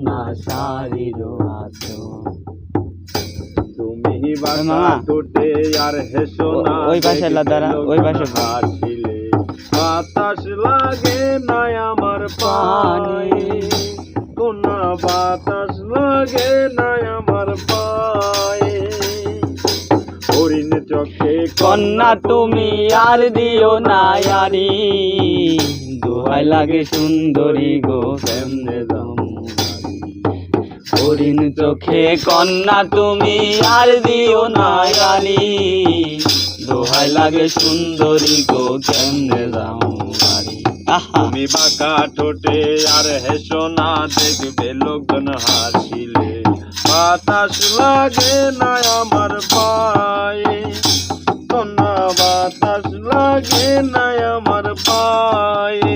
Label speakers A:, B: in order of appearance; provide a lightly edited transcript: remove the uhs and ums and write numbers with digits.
A: না শাড়ির আঁচল।
B: তুমি বাঁকা ঠোঁটে আর হেসো না,
A: ওই পাশে দাঁড়া, ওই পাশে
B: হাসিলে বাতাস লাগে না আমার পায়ে, কোনা বাতাস লাগে না আমার পায়ে। হরিণ চোখে
A: কন্যা তুমি আর দিও না ইয়ারি, দোহাই লাগে সুন্দরী গো কেমনে যাম। হরিণ চোখে কন্যা তুমি আর দিও না ইয়ারি, দোহাই লাগে সুন্দরী গো কেমনে যাম বাড়ি।
B: তুমি বাঁকা ঠোঁটে আর হেসো না, দেখবে লোকজন হাসিলে বাতাস লাগে না আমার পায়ে, কন্যা বাতাস লাগে না আমার পায়ে।